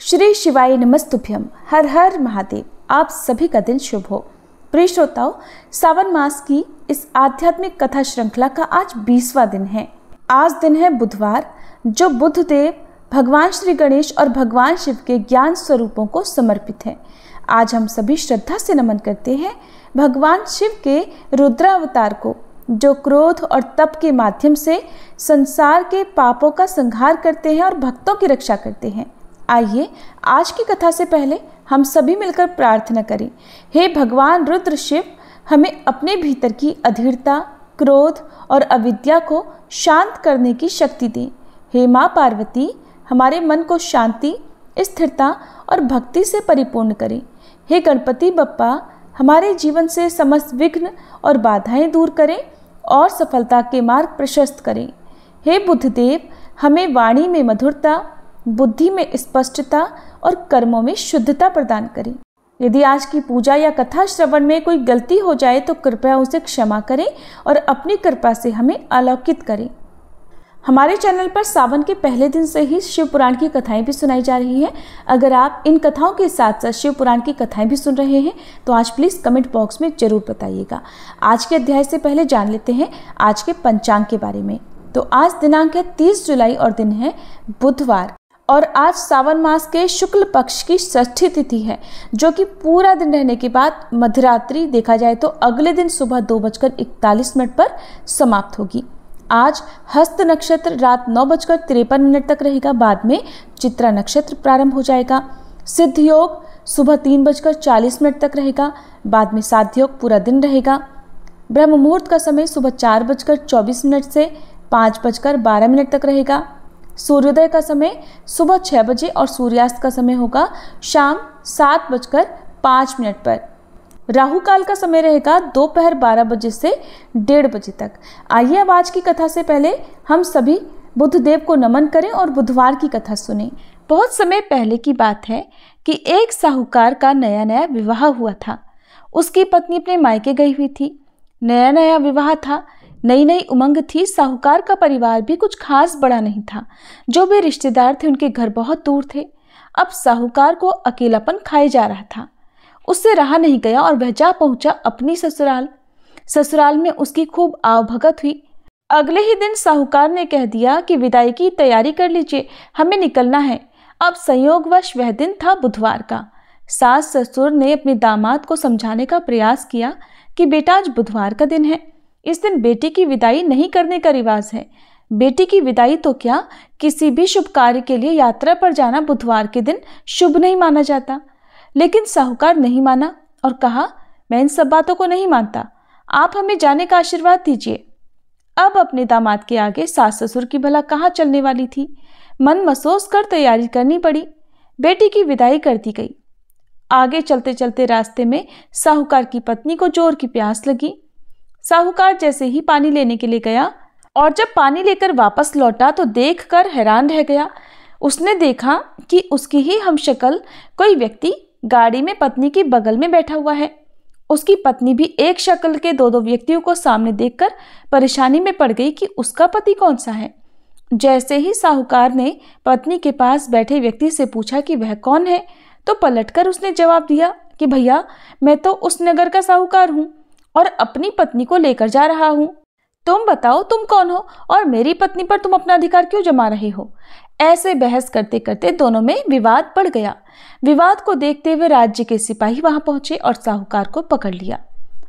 श्री शिवाय नमस्तुभ्यम। हर हर महादेव। आप सभी का दिन शुभ हो। प्रिय श्रोताओं, सावन मास की इस आध्यात्मिक कथा श्रृंखला का आज 20वां दिन है। आज दिन है बुधवार, जो बुध देव, भगवान श्री गणेश और भगवान शिव के ज्ञान स्वरूपों को समर्पित है। आज हम सभी श्रद्धा से नमन करते हैं भगवान शिव के रुद्रावतार को, जो क्रोध और तप के माध्यम से संसार के पापों का संहार करते हैं और भक्तों की रक्षा करते हैं। आइए आज की कथा से पहले हम सभी मिलकर प्रार्थना करें। हे भगवान रुद्र शिव, हमें अपने भीतर की अधीरता, क्रोध और अविद्या को शांत करने की शक्ति दें। हे माँ पार्वती, हमारे मन को शांति, स्थिरता और भक्ति से परिपूर्ण करें। हे गणपति बप्पा, हमारे जीवन से समस्त विघ्न और बाधाएं दूर करें और सफलता के मार्ग प्रशस्त करें। हे बुद्धदेव, हमें वाणी में मधुरता, बुद्धि में स्पष्टता और कर्मों में शुद्धता प्रदान करें। यदि आज की पूजा या कथा श्रवण में कोई गलती हो जाए तो कृपया उसे क्षमा करें और अपनी कृपा से हमें अलौकित करें। हमारे चैनल पर सावन के पहले दिन से ही शिव पुराण की कथाएं भी सुनाई जा रही हैं। अगर आप इन कथाओं के साथ साथ शिव पुराण की कथाएं भी सुन रहे हैं तो आज प्लीज़ कमेंट बॉक्स में ज़रूर बताइएगा। आज के अध्याय से पहले जान लेते हैं आज के पंचांग के बारे में। तो आज दिनांक है 30 जुलाई और दिन है बुधवार, और आज सावन मास के शुक्ल पक्ष की षष्ठी तिथि है, जो कि पूरा दिन रहने के बाद मध्यरात्रि देखा जाए तो अगले दिन सुबह 2:41 पर समाप्त होगी। आज हस्त नक्षत्र रात 9:53 तक रहेगा। बाद में चित्रा नक्षत्र प्रारंभ हो जाएगा। सिद्ध योग सुबह 3:40 तक रहेगा। बाद में साध्य योग पूरा दिन रहेगा। ब्रह्म मुहूर्त का समय सुबह 4:24 से 5:12 तक रहेगा। सूर्योदय का समय सुबह 6 बजे और सूर्यास्त का समय होगा शाम 7:05 पर। राहु काल का समय रहेगा दोपहर 12 बजे से 1:30 बजे तक। आइए अब आज की कथा से पहले हम सभी बुधदेव को नमन करें और बुधवार की कथा सुनें। बहुत समय पहले की बात है कि एक साहूकार का नया नया विवाह हुआ था। उसकी पत्नी अपने मायके गई हुई थी। नया नया विवाह था, नई नई उमंग थी। साहूकार का परिवार भी कुछ खास बड़ा नहीं था। जो भी रिश्तेदार थे उनके घर बहुत दूर थे। अब साहूकार को अकेलापन खाए जा रहा था। उससे रहा नहीं गया और वह जा पहुंचा अपनी ससुराल। ससुराल में उसकी खूब आवभगत हुई। अगले ही दिन साहूकार ने कह दिया कि विदाई की तैयारी कर लीजिए, हमें निकलना है। अब संयोगवश वह दिन था बुधवार का। सास ससुर ने अपने दामाद को समझाने का प्रयास किया कि बेटा आज बुधवार का दिन है, इस दिन बेटी की विदाई नहीं करने का रिवाज है। बेटी की विदाई तो क्या, किसी भी शुभ कार्य के लिए यात्रा पर जाना बुधवार के दिन शुभ नहीं माना जाता। लेकिन साहूकार नहीं माना और कहा, मैं इन सब बातों को नहीं मानता, आप हमें जाने का आशीर्वाद दीजिए। अब अपने दामाद के आगे सास ससुर की भला कहाँ चलने वाली थी। मन महसूस कर तैयारी करनी पड़ी। बेटी की विदाई कर दी गई। आगे चलते चलते रास्ते में साहूकार की पत्नी को जोर की प्यास लगी। साहूकार जैसे ही पानी लेने के लिए गया और जब पानी लेकर वापस लौटा तो देखकर हैरान रह गया। उसने देखा कि उसकी ही हमशक्ल कोई व्यक्ति गाड़ी में पत्नी के बगल में बैठा हुआ है। उसकी पत्नी भी एक शक्ल के दो व्यक्तियों को सामने देखकर परेशानी में पड़ गई कि उसका पति कौन सा है। जैसे ही साहूकार ने पत्नी के पास बैठे व्यक्ति से पूछा कि वह कौन है, तो पलटकर उसने जवाब दिया कि भैया, मैं तो उस नगर का साहूकार हूँ और अपनी पत्नी को लेकर जा रहा हूँ। तुम बताओ तुम कौन हो और मेरी पत्नी पर तुम अपना अधिकार क्यों जमा रहे हो। ऐसे बहस करते करते दोनों में विवाद बढ़ गया। विवाद को देखते हुए राज्य के सिपाही वहां पहुंचे और साहूकार को पकड़ लिया।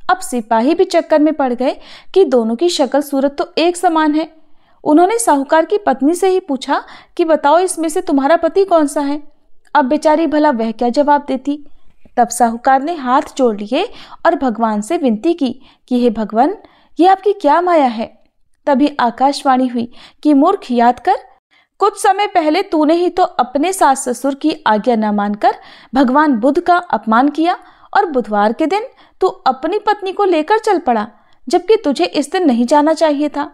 अब सिपाही भी चक्कर में पड़ गए कि दोनों की शक्ल सूरत तो एक समान है। उन्होंने साहूकार की पत्नी से ही पूछा कि बताओ इसमें से तुम्हारा पति कौन सा है। अब बेचारी भला वह क्या जवाब देती। तब साहूकार ने हाथ जोड़ लिए और भगवान से विनती की कि हे भगवान, ये आपकी क्या माया है। तभी आकाशवाणी हुई कि मूर्ख, याद कर, कुछ समय पहले तूने ही तो अपने सास ससुर की आज्ञा न मानकर भगवान बुध का अपमान किया और बुधवार के दिन तू अपनी पत्नी को लेकर चल पड़ा, जबकि तुझे इस दिन नहीं जाना चाहिए था।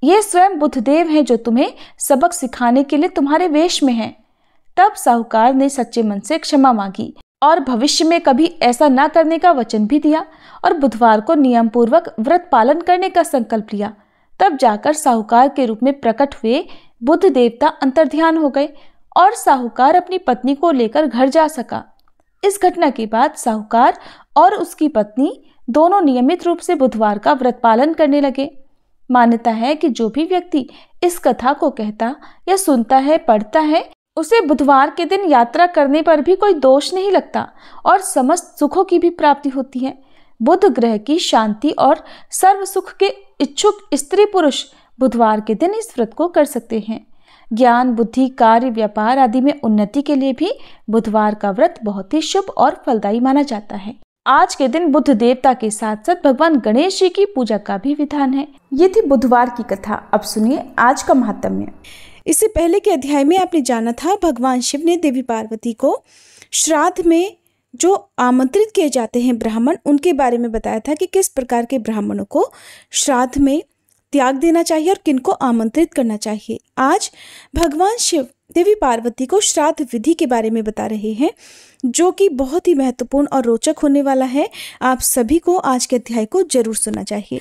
ये स्वयं बुधदेव हैं जो तुम्हें सबक सिखाने के लिए तुम्हारे वेश में हैं। तब साहूकार ने सच्चे मन से क्षमा मांगी और भविष्य में कभी ऐसा न करने का वचन भी दिया और बुधवार को नियम पूर्वक व्रत पालन करने का संकल्प लिया। तब जाकर साहूकार के रूप में प्रकट हुए बुध देवता अंतर्ध्यान हो गए और साहूकार अपनी पत्नी को लेकर घर जा सका। इस घटना के बाद साहूकार और उसकी पत्नी दोनों नियमित रूप से बुधवार का व्रत पालन करने लगे। मान्यता है कि जो भी व्यक्ति इस कथा को कहता या सुनता है, पढ़ता है, उसे बुधवार के दिन यात्रा करने पर भी कोई दोष नहीं लगता और समस्त सुखों की भी प्राप्ति होती है। बुध ग्रह की शांति और सर्व सुख के इच्छुक स्त्री पुरुष बुधवार के दिन इस व्रत को कर सकते हैं। ज्ञान, बुद्धि, कार्य, व्यापार आदि में उन्नति के लिए भी बुधवार का व्रत बहुत ही शुभ और फलदायी माना जाता है। आज के दिन बुध देवता के साथ साथ भगवान गणेश जी की पूजा का भी विधान है। ये थी बुधवार की कथा। अब सुनिए आज का महात्म्य। इससे पहले के अध्याय में आपने जाना था भगवान शिव ने देवी पार्वती को श्राद्ध में जो आमंत्रित किए जाते हैं ब्राह्मण, उनके बारे में बताया था कि किस प्रकार के ब्राह्मणों को श्राद्ध में त्याग देना चाहिए और किनको आमंत्रित करना चाहिए। आज भगवान शिव देवी पार्वती को श्राद्ध विधि के बारे में बता रहे हैं, जो कि बहुत ही महत्वपूर्ण और रोचक होने वाला है। आप सभी को आज के अध्याय को जरूर सुनना चाहिए।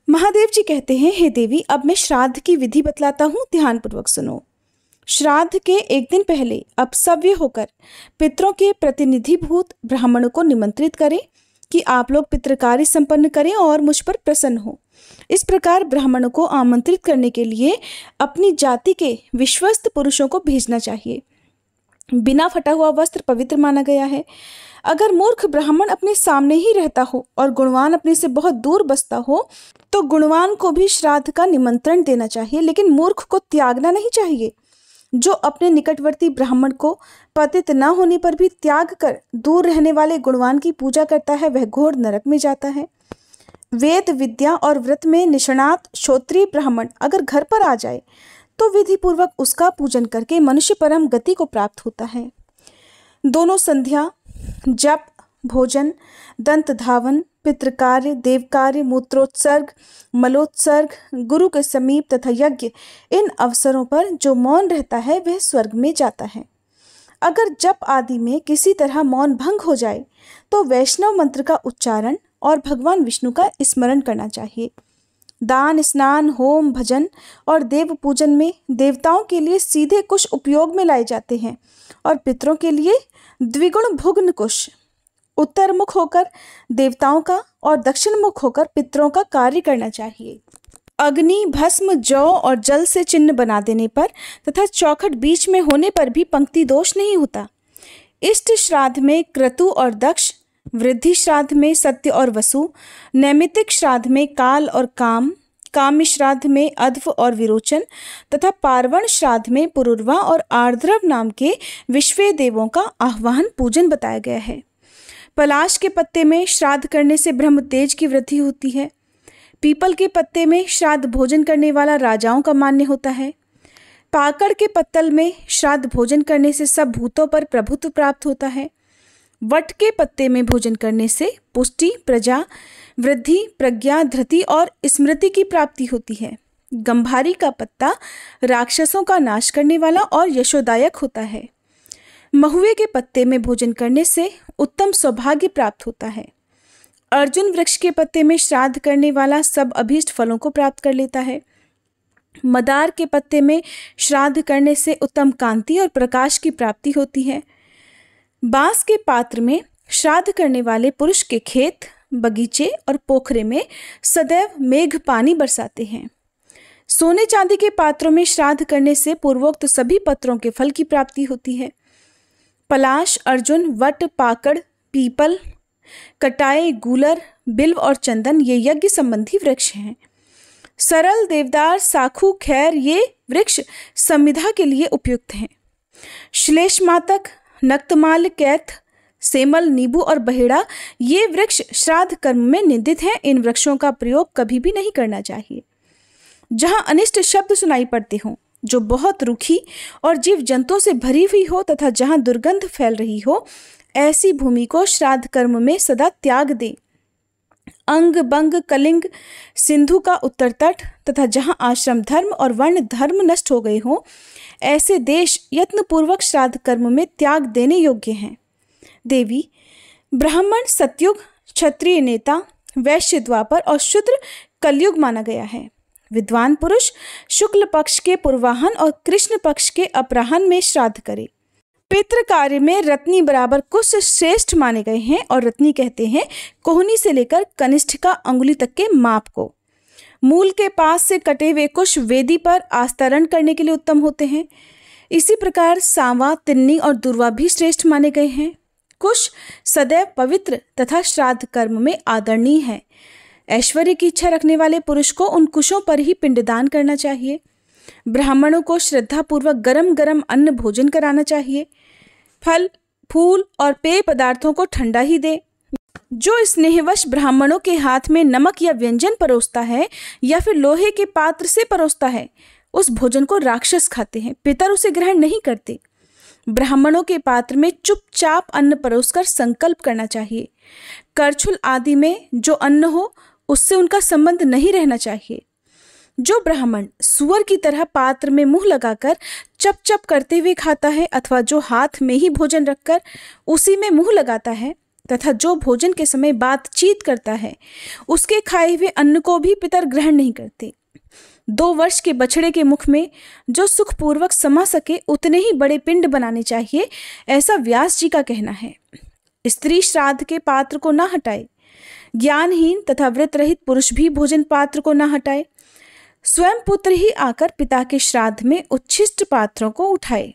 महादेव जी कहते हैं, हे देवी, अब मैं श्राद्ध की विधि बतलाता हूँ, ध्यानपूर्वक सुनो। श्राद्ध के एक दिन पहले अपसव्य होकर पितरों के प्रतिनिधिभूत ब्राह्मणों को निमंत्रित करें कि आप लोग पितृकार्य संपन्न करें और मुझ पर प्रसन्न हो। इस प्रकार ब्राह्मणों को आमंत्रित करने के लिए अपनी जाति के विश्वस्त पुरुषों को भेजना चाहिए। बिना फटा हुआ वस्त्र पवित्र माना गया है। अगर मूर्ख ब्राह्मण अपने सामने ही रहता हो और गुणवान अपने से बहुत दूर बसता हो तो गुणवान को भी श्राद्ध का निमंत्रण देना चाहिए, लेकिन मूर्ख को त्यागना नहीं चाहिए। जो अपने निकटवर्ती ब्राह्मण को पतित न होने पर भी त्याग कर दूर रहने वाले गुणवान की पूजा करता है, वह घोर नरक में जाता है। वेद, विद्या और व्रत में निष्णात क्षत्रिय ब्राह्मण अगर घर पर आ जाए तो विधि पूर्वक उसका पूजन करके मनुष्य परम गति को प्राप्त होता है। दोनों संध्या, जप, भोजन, दंत धावन, पितृकार्य, देवकार्य, मूत्रोत्सर्ग, मलोत्सर्ग, गुरु के समीप तथा यज्ञ, इन अवसरों पर जो मौन रहता है वह स्वर्ग में जाता है। अगर जप आदि में किसी तरह मौन भंग हो जाए तो वैष्णव मंत्र का उच्चारण और भगवान विष्णु का स्मरण करना चाहिए। दान, स्नान, होम, भजन और देव पूजन में देवताओं के लिए सीधे कुश उपयोग में लाए जाते हैं और पितरों के लिए द्विगुण भुग्न कुश। उत्तर मुख होकर देवताओं का और दक्षिण मुख होकर पितरों का कार्य करना चाहिए। अग्नि, भस्म, जौ और जल से चिन्ह बना देने पर तथा चौखट बीच में होने पर भी पंक्ति दोष नहीं होता। इष्ट श्राद्ध में क्रतु और दक्ष, वृद्धि श्राद्ध में सत्य और वसु, नैमित्तिक श्राद्ध में काल और काम, काम्य श्राद्ध में अध्व और विरोचन तथा पार्वण श्राद्ध में पुरुरवा और आर्द्रव नाम के विश्वे देवों का आह्वान पूजन बताया गया है। पलाश के पत्ते में श्राद्ध करने से ब्रह्म तेज की वृद्धि होती है। पीपल के पत्ते में श्राद्ध भोजन करने वाला राजाओं का मान्य होता है। पाकड़ के पत्तल में श्राद्ध भोजन करने से सब भूतों पर प्रभुत्व प्राप्त होता है। वट के पत्ते में भोजन करने से पुष्टि, प्रजा, वृद्धि, प्रज्ञा, धृति और स्मृति की प्राप्ति होती है। गंभारी का पत्ता राक्षसों का नाश करने वाला और यशोदायक होता है। महुए के पत्ते में भोजन करने से उत्तम सौभाग्य प्राप्त होता है। अर्जुन वृक्ष के पत्ते में श्राद्ध करने वाला सब अभीष्ट फलों को प्राप्त कर लेता है। मदार के पत्ते में श्राद्ध करने से उत्तम कांति और प्रकाश की प्राप्ति होती है। बांस के पात्र में श्राद्ध करने वाले पुरुष के खेत, बगीचे और पोखरे में सदैव मेघ पानी बरसाते हैं। सोने चांदी के पात्रों में श्राद्ध करने से पूर्वोक्त सभी पत्रों के फल की प्राप्ति होती है। पलाश, अर्जुन, वट, पाकड़, पीपल, कटाए, गूलर, बिल्व और चंदन ये यज्ञ संबंधी वृक्ष हैं। सरल, देवदार, साखू, खैर ये वृक्ष संविधा के लिए उपयुक्त हैं। श्लेषमातक, नक्तमाल, कैथ, सेमल, नींबू और बहेड़ा ये वृक्ष श्राद्ध कर्म में निंदित हैं। इन वृक्षों का प्रयोग कभी भी नहीं करना चाहिए। जहां अनिष्ट शब्द सुनाई पड़ते हों, जो बहुत रूखी और जीव जंतुओं से भरी हुई हो तथा जहां दुर्गंध फैल रही हो, ऐसी भूमि को श्राद्ध कर्म में सदा त्याग दें। अंग, बंग, कलिंग, सिंधु का उत्तर तट तथा जहां आश्रम धर्म और वर्ण धर्म नष्ट हो गए हों, ऐसे देश यत्नपूर्वक श्राद्ध कर्म में त्याग देने योग्य हैं। देवी, ब्राह्मण सतयुग, क्षत्रिय नेता, वैश्य द्वापर और शूद्र कलयुग माना गया है। विद्वान पुरुष शुक्ल पक्ष के पूर्वाहन और कृष्ण पक्ष के अपराहन में श्राद्ध करे। पितृ कार्य में रत्नी बराबर कुश श्रेष्ठ माने गए हैं और रत्नी कहते हैं कोहनी से लेकर कनिष्ठिका अंगुली तक के माप को। मूल के पास से कटे हुए कुश वेदी पर आस्तरण करने के लिए उत्तम होते हैं। इसी प्रकार सांवा, तिन्नी और दुर्वा भी श्रेष्ठ माने गए हैं। कुश सदैव पवित्र तथा श्राद्ध कर्म में आदरणीय है। ऐश्वर्य की इच्छा रखने वाले पुरुष को उन कुशों पर ही पिंडदान करना चाहिए। ब्राह्मणों को श्रद्धापूर्वक गरम गरम अन्न भोजन कराना चाहिए। फल, फूल और पेय पदार्थों को ठंडा ही दे। जो स्नेहवश ब्राह्मणों के हाथ में नमक या व्यंजन परोसता है या फिर लोहे के पात्र से परोसता है, उस भोजन को राक्षस खाते हैं, पितर उसे ग्रहण नहीं करते। ब्राह्मणों के पात्र में चुपचाप अन्न परोसकर संकल्प करना चाहिए। करछुल आदि में जो अन्न हो उससे उनका संबंध नहीं रहना चाहिए। जो ब्राह्मण सुअर की तरह पात्र में मुंह लगाकर चप चप करते हुए खाता है अथवा जो हाथ में ही भोजन रखकर उसी में मुंह लगाता है तथा जो भोजन के समय बातचीत करता है, उसके खाए हुए अन्न को भी पितर ग्रहण नहीं करते। 2 वर्ष के बछड़े के मुख में जो सुखपूर्वक समा सके उतने ही बड़े पिंड बनाने चाहिए, ऐसा व्यास जी का कहना है। स्त्री श्राद्ध के पात्र को ना हटाए। ज्ञानहीन तथा व्रत रहित पुरुष भी भोजन पात्र को ना हटाए। स्वयं पुत्र ही आकर पिता के श्राद्ध में उच्छिष्ट पात्रों को उठाए।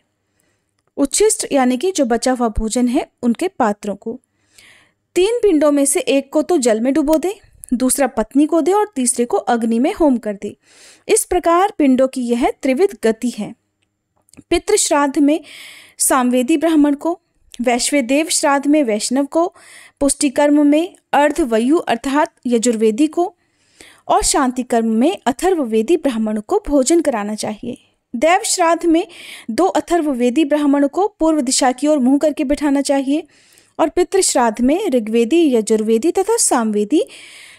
उच्छिष्ट यानी कि जो बचा हुआ भोजन है उनके पात्रों को 3 पिंडों में से एक को तो जल में डुबो दे, दूसरा पत्नी को दे और तीसरे को अग्नि में होम कर दे। इस प्रकार पिंडों की यह त्रिविध गति है। पितृ श्राद्ध में सामवेदी ब्राह्मण को, वैश्वेदेव श्राद्ध में वैष्णव को, पुष्टि कर्म में अर्धवयु अर्थात यजुर्वेदी को और शांति कर्म में अथर्ववेदी ब्राह्मणों को भोजन कराना चाहिए। देव श्राद्ध में 2 अथर्ववेदी ब्राह्मणों को पूर्व दिशा की ओर मुंह करके बिठाना चाहिए और पितृ श्राद्ध में ऋग्वेदी, यजुर्वेदी तथा सामवेदी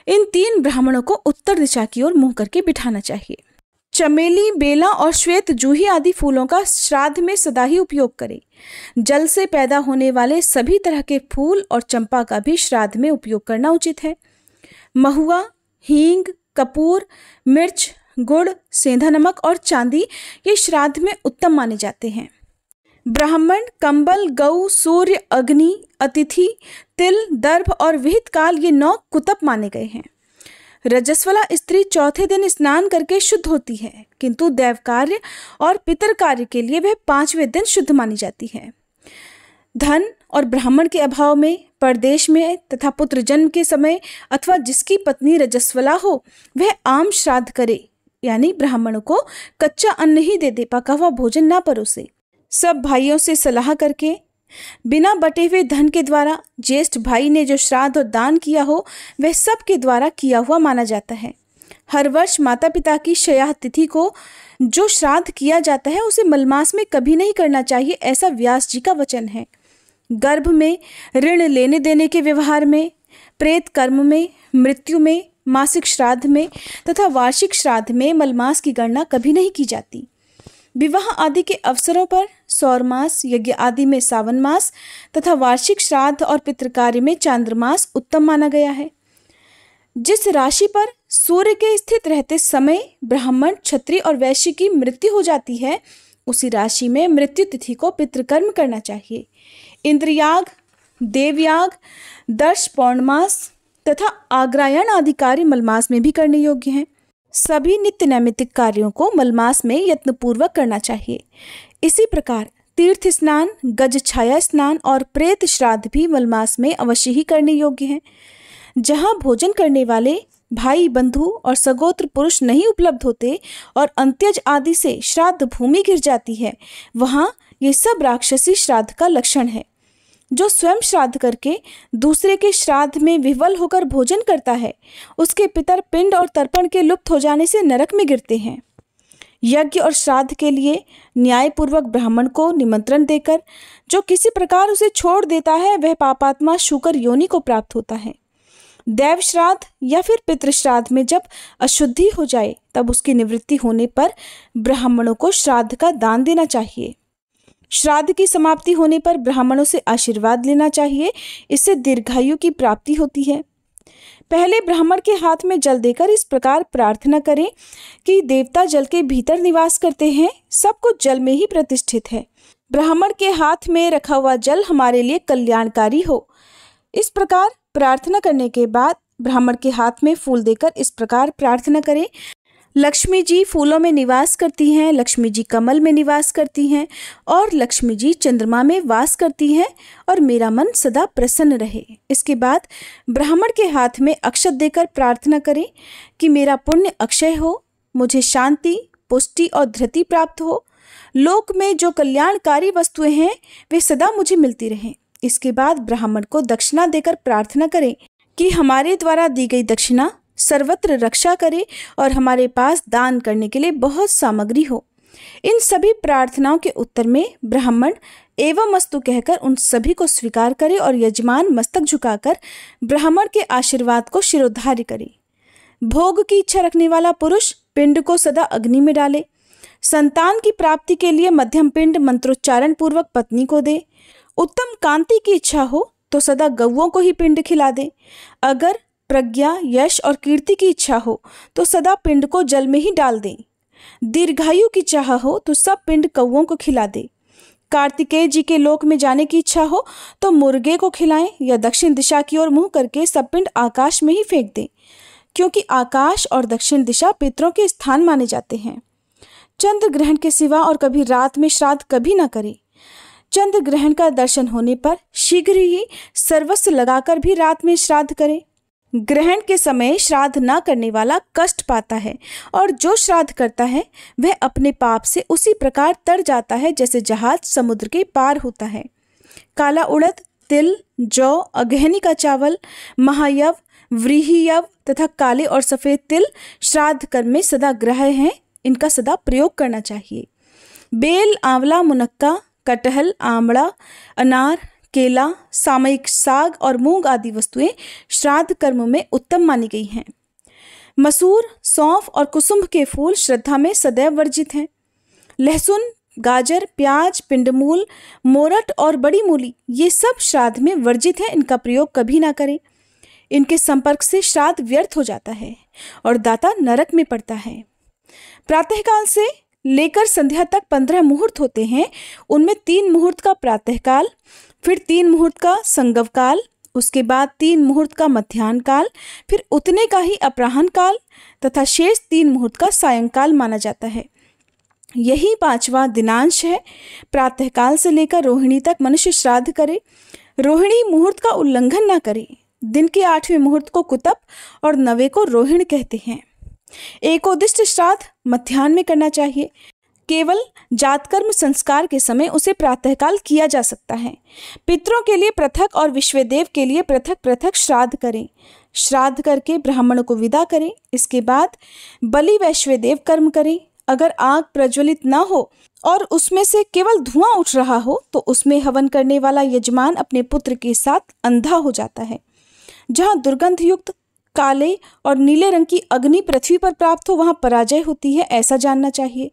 इन 3 ब्राह्मणों को उत्तर दिशा की ओर मुंह करके बिठाना चाहिए। चमेली, बेला और श्वेत जूही आदि फूलों का श्राद्ध में सदा ही उपयोग करें। जल से पैदा होने वाले सभी तरह के फूल और चंपा का भी श्राद्ध में उपयोग करना उचित है। महुआ, हींग, कपूर, मिर्च, गुड़, सेंधा नमक और चांदी ये श्राद्ध में उत्तम माने जाते हैं। ब्राह्मण, कंबल, गऊ, सूर्य, अग्नि, अतिथि, तिल, दर्भ और विहित काल ये 9 कुतप माने गए हैं। रजस्वला स्त्री चौथे दिन स्नान करके शुद्ध होती है, किंतु दैव कार्य और पितर कार्य के लिए वह 5वें दिन शुद्ध मानी जाती है। धन और ब्राह्मण के अभाव में, परदेश में तथा पुत्र जन्म के समय अथवा जिसकी पत्नी रजस्वला हो वह आम श्राद्ध करे, यानी ब्राह्मणों को कच्चा अन्न ही दे दे, पका हुआ भोजन ना परोसे। सब भाइयों से सलाह करके बिना बटे हुए धन के द्वारा ज्येष्ठ भाई ने जो श्राद्ध और दान किया हो वह सब के द्वारा किया हुआ माना जाता है। हर वर्ष माता पिता की शयाह तिथि को जो श्राद्ध किया जाता है उसे मलमास में कभी नहीं करना चाहिए, ऐसा व्यास जी का वचन है। गर्भ में, ऋण लेने देने के व्यवहार में, प्रेत कर्म में, मृत्यु में, मासिक श्राद्ध में तथा वार्षिक श्राद्ध में मलमास की गणना कभी नहीं की जाती। विवाह आदि के अवसरों पर सौर मास, यज्ञ आदि में सावन मास तथा वार्षिक श्राद्ध और पितृकार्य में चांद्रमास उत्तम माना गया है। जिस राशि पर सूर्य के स्थित रहते समय ब्राह्मण, क्षत्रिय और वैश्य की मृत्यु हो जाती है उसी राशि में मृत्यु तिथि को पितृकर्म करना चाहिए। इंद्रयाग, देवयाग, दर्श पौर्णमास तथा आग्रायण आदि कार्य मलमास में भी करने योग्य हैं। सभी नित्य नैमित्तिक कार्यों को मलमास में यत्नपूर्वक करना चाहिए। इसी प्रकार तीर्थ स्नान, गज छाया स्नान और प्रेत श्राद्ध भी मलमास में अवश्य ही करने योग्य हैं। जहाँ भोजन करने वाले भाई, बंधु और सगोत्र पुरुष नहीं उपलब्ध होते और अंत्यज आदि से श्राद्ध भूमि गिर जाती है, वहाँ ये सब राक्षसी श्राद्ध का लक्षण है। जो स्वयं श्राद्ध करके दूसरे के श्राद्ध में विह्वल होकर भोजन करता है उसके पितर पिंड और तर्पण के लुप्त हो जाने से नरक में गिरते हैं। यज्ञ और श्राद्ध के लिए न्यायपूर्वक ब्राह्मण को निमंत्रण देकर जो किसी प्रकार उसे छोड़ देता है वह पापात्मा शूकर योनि को प्राप्त होता है। दैव श्राद्ध या फिर पितृ श्राद्ध में जब अशुद्धि हो जाए तब उसकी निवृत्ति होने पर ब्राह्मणों को श्राद्ध का दान देना चाहिए। श्राद्ध की समाप्ति होने पर ब्राह्मणों से आशीर्वाद लेना चाहिए, इससे दीर्घायु की प्राप्ति होती है। पहले ब्राह्मण के हाथ में जल देकर इस प्रकार प्रार्थना करें कि देवता जल के भीतर निवास करते हैं, सब कुछ जल में ही प्रतिष्ठित है। ब्राह्मण के हाथ में रखा हुआ जल हमारे लिए कल्याणकारी हो। इस प्रकार प्रार्थना करने के बाद ब्राह्मण के हाथ में फूल देकर इस प्रकार प्रार्थना करें, लक्ष्मी जी फूलों में निवास करती हैं, लक्ष्मी जी कमल में निवास करती हैं और लक्ष्मी जी चंद्रमा में वास करती हैं और मेरा मन सदा प्रसन्न रहे। इसके बाद ब्राह्मण के हाथ में अक्षत देकर प्रार्थना करें कि मेरा पुण्य अक्षय हो, मुझे शांति, पुष्टि और धृति प्राप्त हो, लोक में जो कल्याणकारी वस्तुएं हैं वे सदा मुझे मिलती रहें। इसके बाद ब्राह्मण को दक्षिणा देकर प्रार्थना करें कि हमारे द्वारा दी गई दक्षिणा सर्वत्र रक्षा करे और हमारे पास दान करने के लिए बहुत सामग्री हो। इन सभी प्रार्थनाओं के उत्तर में ब्राह्मण एवं अस्तु कहकर उन सभी को स्वीकार करे और यजमान मस्तक झुकाकर ब्राह्मण के आशीर्वाद को शिरोधार्य करे। भोग की इच्छा रखने वाला पुरुष पिंड को सदा अग्नि में डाले। संतान की प्राप्ति के लिए मध्यम पिंड मंत्रोच्चारण पूर्वक पत्नी को दे। उत्तम कांति की इच्छा हो तो सदा गौओं को ही पिंड खिला दे। अगर प्रज्ञा, यश और कीर्ति की इच्छा हो तो सदा पिंड को जल में ही डाल दें। दीर्घायु की चाह हो तो सब पिंड कौओं को खिला दे। कार्तिकेय जी के लोक में जाने की इच्छा हो तो मुर्गे को खिलाएं या दक्षिण दिशा की ओर मुंह करके सब पिंड आकाश में ही फेंक दें, क्योंकि आकाश और दक्षिण दिशा पितरों के स्थान माने जाते हैं। चंद्र ग्रहण के सिवा और कभी रात में श्राद्ध कभी न करें। चंद्र ग्रहण का दर्शन होने पर शीघ्र ही सर्वस्व लगाकर भी रात में श्राद्ध करें। ग्रहण के समय श्राद्ध न करने वाला कष्ट पाता है और जो श्राद्ध करता है वह अपने पाप से उसी प्रकार तर जाता है जैसे जहाज समुद्र के पार होता है। काला उड़द, तिल, जौ, अगहनी का चावल, महायव, व्रीहियव तथा काले और सफ़ेद तिल श्राद्ध कर्म में सदा ग्रह हैं, इनका सदा प्रयोग करना चाहिए। बेल, आंवला, मुनक्का, कटहल, आमड़ा, अनार, केला, सामयिक साग और मूंग आदि वस्तुएं श्राद्ध कर्म में उत्तम मानी गई हैं। मसूर, सौंफ और कुसुम्भ के फूल श्रद्धा में सदैव वर्जित हैं। लहसुन, गाजर, प्याज, पिंडमूल, मोरट और बड़ी मूली ये सब श्राद्ध में वर्जित हैं, इनका प्रयोग कभी ना करें। इनके संपर्क से श्राद्ध व्यर्थ हो जाता है और दाता नरक में पड़ता है। प्रातःकाल से लेकर संध्या तक 15 मुहूर्त होते हैं। उनमें 3 मुहूर्त का प्रातःकाल, फिर 3 मुहूर्त का संगव काल, उसके बाद 3 मुहूर्त का मध्याह्न काल, फिर उतने का ही अपराह्न काल तथा शेष 3 मुहूर्त का सायंकाल माना जाता है। यही 5वां दिनांश है। प्रातःकाल से लेकर रोहिणी तक मनुष्य श्राद्ध करे। रोहिणी मुहूर्त का उल्लंघन न करे। दिन के 8वें मुहूर्त को कुतप और 9वें को रोहिण कहते हैं। एकोदिष्ट श्राद्ध मध्याह्न में करना चाहिए। केवल जातकर्म संस्कार के समय उसे प्रातःकाल किया जा सकता है। पितरों के लिए पृथक और विश्वदेव के लिए पृथक पृथक श्राद्ध करें। श्राद्ध करके ब्राह्मणों को विदा करें। इसके बाद बलि वैश्वदेव कर्म करें। अगर आग प्रज्वलित न हो और उसमें से केवल धुआं उठ रहा हो तो उसमें हवन करने वाला यजमान अपने पुत्र के साथ अंधा हो जाता है। जहाँ दुर्गंध युक्त काले और नीले रंग की अग्नि पृथ्वी पर प्राप्त हो वहाँ पराजय होती है, ऐसा जानना चाहिए।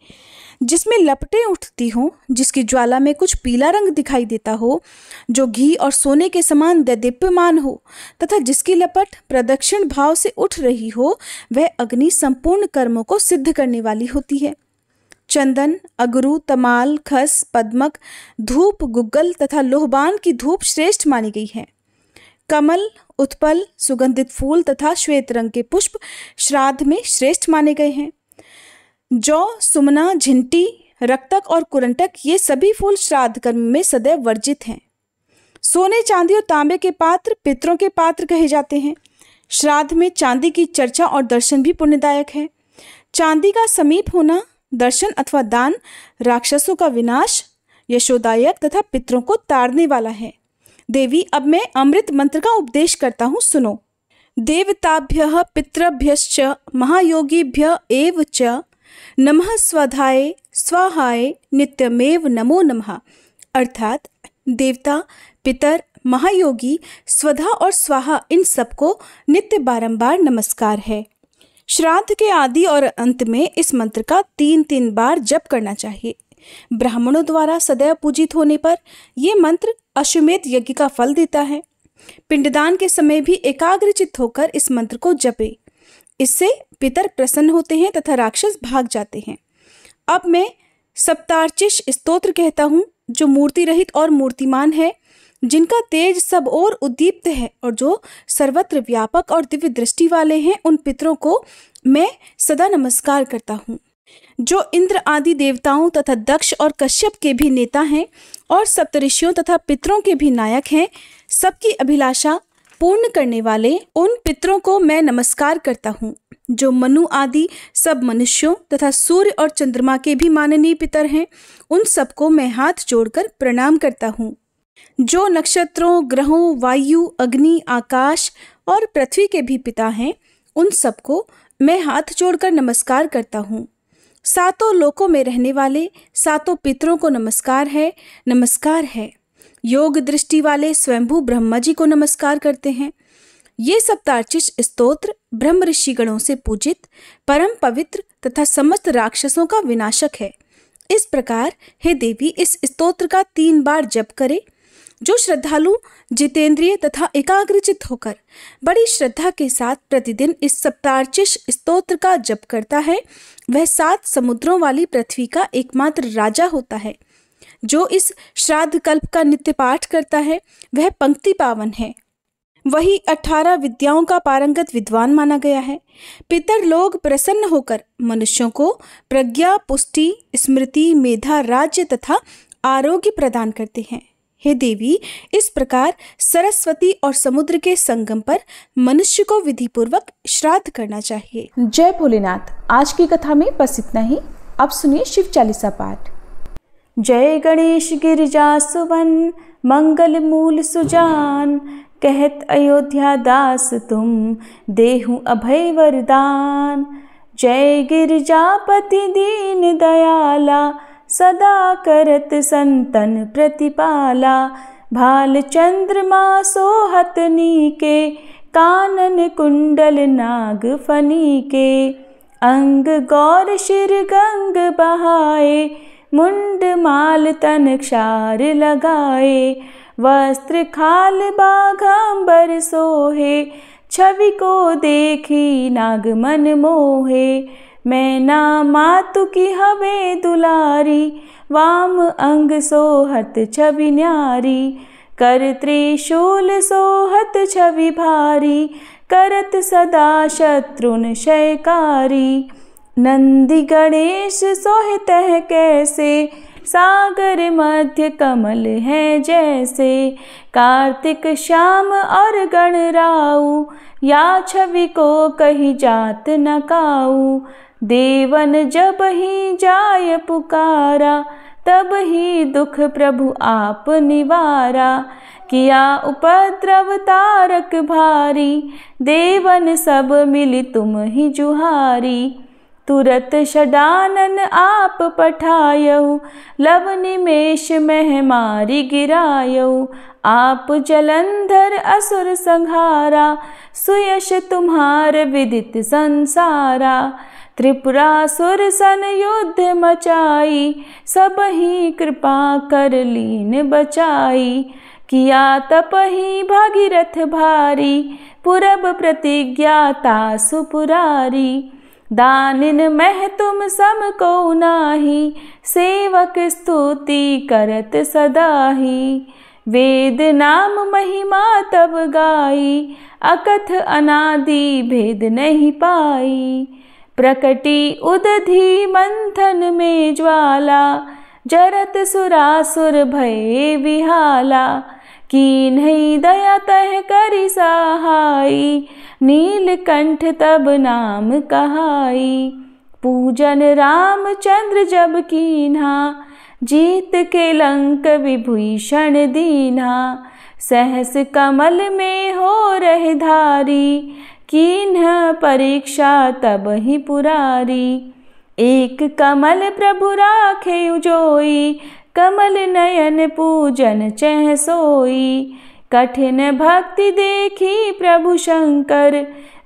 जिसमें लपटें उठती हों, जिसकी ज्वाला में कुछ पीला रंग दिखाई देता हो, जो घी और सोने के समान दैदीप्यमान हो तथा जिसकी लपट प्रदक्षिण भाव से उठ रही हो, वह अग्नि संपूर्ण कर्मों को सिद्ध करने वाली होती है। चंदन, अगरू, तमाल, खस, पद्मक, धूप, गुग्गल तथा लोहबान की धूप श्रेष्ठ मानी गई है। कमल, उत्पल, सुगंधित फूल तथा श्वेत रंग के पुष्प श्राद्ध में श्रेष्ठ माने गए हैं। जौ, सुमना, झिंटी, रक्तक और कुरंटक ये सभी फूल श्राद्ध कर्म में सदैव वर्जित हैं। सोने, चांदी और तांबे के पात्र पितरों के पात्र कहे जाते हैं। श्राद्ध में चांदी की चर्चा और दर्शन भी पुण्यदायक है। चांदी का समीप होना, दर्शन अथवा दान राक्षसों का विनाश, यशोदायक तथा पितरों को ताड़ने वाला है। देवी, अब मैं अमृत मंत्र का उपदेश करता हूँ, सुनो। देवताभ्यः पितृभ्यश्च महायोगीभ्य एव च नमः स्वधाय स्वाहाय नित्यमेव नमो नमः। अर्थात देवता, पितर, महायोगी, स्वधा और स्वाहा इन सबको नित्य बारंबार नमस्कार है। श्राद्ध के आदि और अंत में इस मंत्र का 3-3 बार जप करना चाहिए। ब्राह्मणों द्वारा सदैव पूजित होने पर यह मंत्र अश्वमेध यज्ञ का फल देता है। पिंडदान के समय भी एकाग्रचित्त होकर इस मंत्र को जपे। इससे पितर प्रसन्न होते हैं तथा राक्षस भाग जाते हैं। अब मैं सप्तार्चिष स्तोत्र कहता हूँ, जो मूर्ति रहित और मूर्तिमान है, जिनका तेज सब ओर उद्दीप्त है और जो सर्वत्र व्यापक और दिव्य दृष्टि वाले हैं। उन पितरों को मैं सदा नमस्कार करता हूँ, जो इंद्र आदि देवताओं तथा दक्ष और कश्यप के भी नेता हैं और सप्तऋषियों तथा पितरों के भी नायक हैं। सबकी अभिलाषा पूर्ण करने वाले उन पितरों को मैं नमस्कार करता हूँ, जो मनु आदि सब मनुष्यों तथा सूर्य और चंद्रमा के भी माननीय पितर हैं। उन सबको मैं हाथ जोड़कर प्रणाम करता हूँ। जो नक्षत्रों, ग्रहों, वायु, अग्नि, आकाश और पृथ्वी के भी पिता हैं, उन सबको मैं हाथ जोड़कर नमस्कार करता हूँ। सातों लोकों में रहने वाले सातों पितरों को नमस्कार है, नमस्कार है। योग दृष्टि वाले स्वयंभू ब्रह्मा जी को नमस्कार करते हैं। ये सप्तार्चिष स्तोत्र ब्रह्म ऋषि गणों से पूजित, परम पवित्र तथा समस्त राक्षसों का विनाशक है। इस प्रकार हे देवी, इस स्तोत्र का 3 बार जप करे। जो श्रद्धालु जितेंद्रिय तथा एकाग्रचित्त होकर बड़ी श्रद्धा के साथ प्रतिदिन इस सप्तार्चिष स्तोत्र का जप करता है, वह 7 समुद्रों वाली पृथ्वी का एकमात्र राजा होता है। जो इस श्राद्ध कल्प का नित्य पाठ करता है, वह पंक्ति पावन है। वही 18 विद्याओं का पारंगत विद्वान माना गया है। पितर लोग प्रसन्न होकर मनुष्यों को प्रज्ञा, पुष्टि, स्मृति, मेधा, राज्य तथा आरोग्य प्रदान करते हैं। हे देवी, इस प्रकार सरस्वती और समुद्र के संगम पर मनुष्य को विधिपूर्वक श्राद्ध करना चाहिए। जय भोलेनाथ। आज की कथा में बस इतना ही। अब सुनिए शिव चालीसा पाठ। जय गणेश गिरिजा सुवन, मंगल मूल सुजान, कहत अयोध्या दास तुम, देहु अभय वरदान। जय गिरिजापति दीन दयाला, सदा करत संतन प्रतिपाला। भाल चंद्रमा सोहत नीके, कानन कुंडल नाग फनीके। अंग गौर शिर गंग बहाए, मुंड माल तन क्षार लगाए। वस्त्र खाल बाघांबर सोहे, छवि को देखी नाग मन मोहे। मैना मातु की हवे दुलारी, वाम अंग सोहत छवि न्यारी। कर त्रिशूल सोहत छवि भारी, करत सदा शत्रुन क्षयकारी। नंदी गणेश सोहित है कैसे, सागर मध्य कमल है जैसे। कार्तिक श्याम और गणराऊ, या छवि को कही जात न काऊ। देवन जब ही जाय पुकारा, तब ही दुख प्रभु आप निवारा। किया उपद्रव तारक भारी, देवन सब मिली तुम ही जुहारी। तुरत षडानन आप पठायऊ, लव निमेष मह मारी गिरायऊ। आप जलंधर असुर संहारा, सुयश तुम्हार विदित संसारा। त्रिपुरासुर सन युद्ध मचाई, सब ही कृपा कर लीन बचाई। किया तप ही भागीरथ भारी, पुरब प्रतिज्ञा तासु पुरारी। दानिन मह तुम सम को नाही, सेवक स्तुति करत सदाही। वेद नाम महिमा तब गाई, अकथ अनादि भेद नहीं पाई। प्रकटी उदधि मंथन में ज्वाला, जरत सुरासुर भय विहाला। कीन्ही दया तह करि सहाई, नीलकंठ तब नाम कहाई। पूजन रामचंद्र जब कीन्हा, जीत के लंक विभीषण दीन्हा। सहस कमल में हो रहे धारी, कीन्ह परीक्षा तब ही पुरारी। एक कमल प्रभु राखे उजोई, कमल नयन पूजन चह सोई। कठिन भक्ति देखी प्रभु शंकर,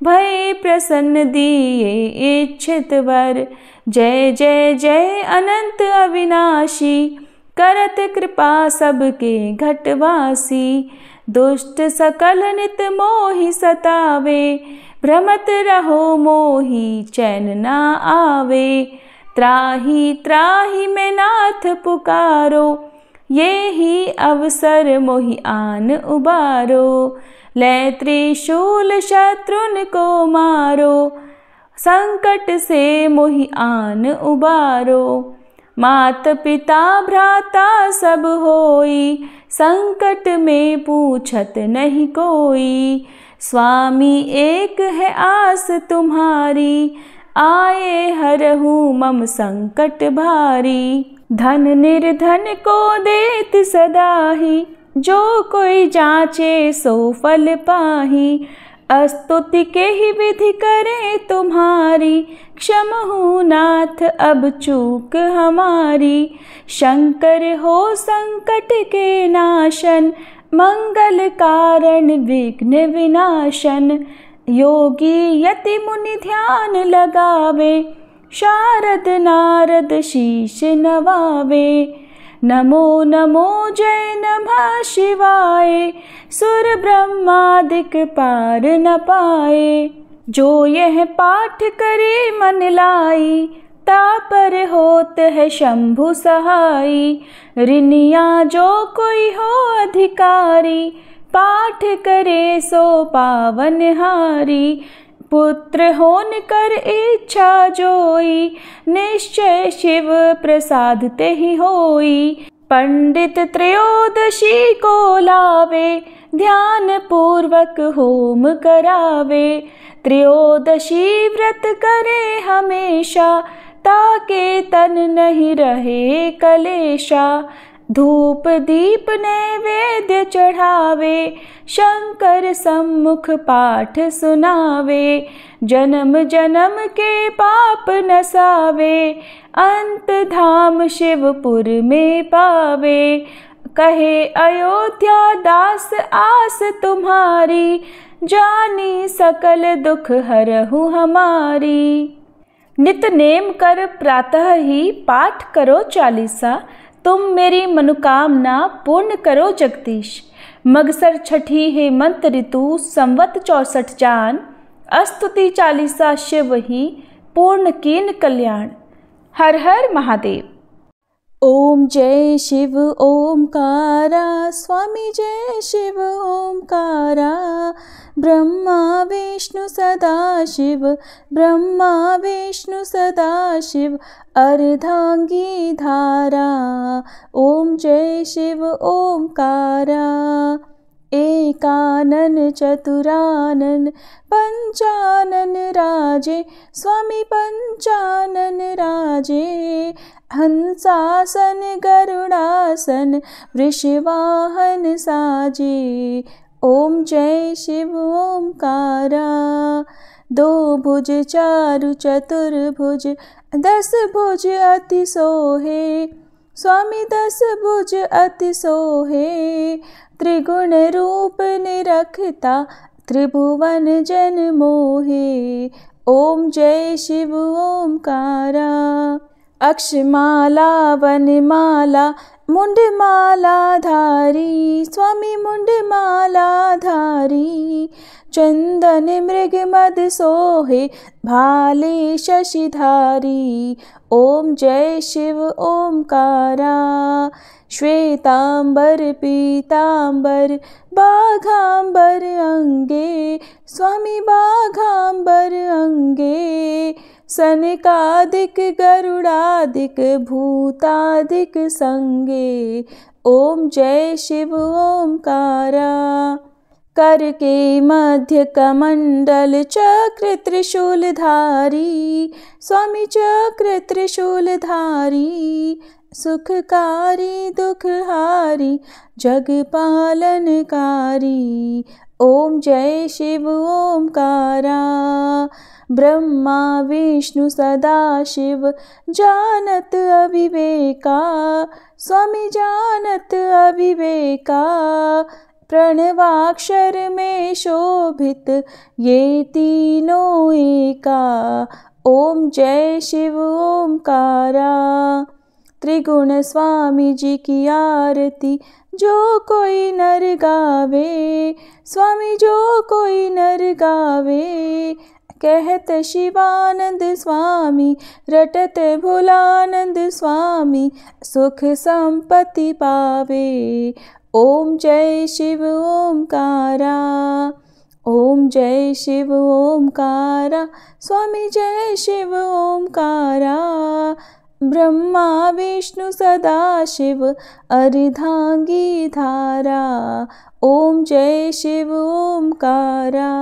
भय प्रसन्न दिए इच्छित वर। जय जय जय अनंत अविनाशी, करत कृपा सबके घटवासी। दुष्ट सकल नित मोहि सतावे, भ्रमत रहो मोहि चैन ना आवे। त्राहि त्राहि मैं नाथ पुकारो, ये ही अवसर मोहि आन उबारो। लै त्रिशूल शत्रुन को मारो, संकट से मोहि आन उबारो। मात पिता भ्राता सब होई, संकट में पूछत नहीं कोई। स्वामी एक है आस तुम्हारी, आए हरहु मम संकट भारी। धन निर्धन को देत सदाही, जो कोई जाचे सो फल पाही। स्तुति के ही विधि करे तुम्हारी, क्षमहु नाथ अब चूक हमारी। शंकर हो संकट के नाशन, मंगल कारण विघ्न विनाशन। योगी यति मुनि ध्यान लगावे, शारद नारद शीश नवावे। नमो नमो जय नमः शिवाय, सुर ब्रह्मादिक पार न पाए। जो यह पाठ करे मन लाई, तापर होत है शंभु सहाई। ऋनिया जो कोई हो अधिकारी, पाठ करे सो पावन हारी। पुत्र होन कर इच्छा जोई, निश्चय शिव प्रसाद ते ही होई। पंडित त्रयोदशी को लावे, ध्यान पूर्वक होम करावे। त्रयोदशी व्रत करे हमेशा, ताके तन नहीं रहे कलेशा। धूप दीप नैवेद्य चढ़ावे, शंकर सम्मुख पाठ सुनावे। जन्म जन्म के पाप नसावे, अंत धाम शिवपुर में पावे। कहे अयोध्या दास आस तुम्हारी, जानी सकल दुख हरहु हमारी। नित नेम कर प्रातः ही पाठ करो चालीसा, तुम मेरी मनोकामना पूर्ण करो जगदीश। मगसर छठी हेमंत ऋतु संवत 64 जान, स्तुति चालीसा शिव ही पूर्ण कीन कल्याण। हर हर महादेव। ओम जय शिव ओमकारा, स्वामी जय शिव ओमकारा। ब्रह्मा विष्णु सदा शिव, ब्रह्मा विष्णु सदा शिव। अर्धांगी धारा, ओम जय शिव ओमकारा। एकानन चतुरानन पंचानन राजे, स्वामी पंचानन राजे। हंसासन गरुड़ासन वृषवाहन साजे, ओम जय शिव ओमकारा। दो भुज चारु चतुर्भुज, 10 भुज अति सोहे, स्वामी 10 भुज अति सोहे। त्रिगुण रूप निरखता, त्रिभुवन जन मोहे। ओम जय शिव ओमकारा। अक्षमाला वनमाला मुंडमाला धारी, स्वामी मुंडमाला धारी। चंदन मृग मद सोहे, भाले शशिधारी। ओम जय शिव ओमकारा। श्वेतांबर पीतांबर बाघांबर अंगे, स्वामी बाघांबर अंगे। सनकादिक गरुड़ादिक भूतादिक संगे, ओम जय शिव ओमकारा। कर के मध्य कमंडल चक्र त्रिशूलधारी, स्वामी चक्र त्रिशूलधारी। सुखकारी दुखहारी जग पालनकारी, ओम जय शिव ओमकारा। ब्रह्मा विष्णु सदा शिव जानत अविवेका, स्वामी जानत अविवेका। प्रणवाक्षर में शोभित ये तीनों एका, ओम जय शिव ओमकारा। त्रिगुण स्वामी जी की आरती जो कोई नर गावे, स्वामी जो कोई नर गावे। कहत शिवानंद स्वामी, रटत भोलानंद स्वामी, सुख संपत्ति पावे। ओम जय शिव ओमकारा, ओम जय शिव ओमकारा, स्वामी जय शिव ओमकारा। ब्रह्मा विष्णु सदा शिव, अर्धांगी धारा। ओम जय शिव ओमकारा।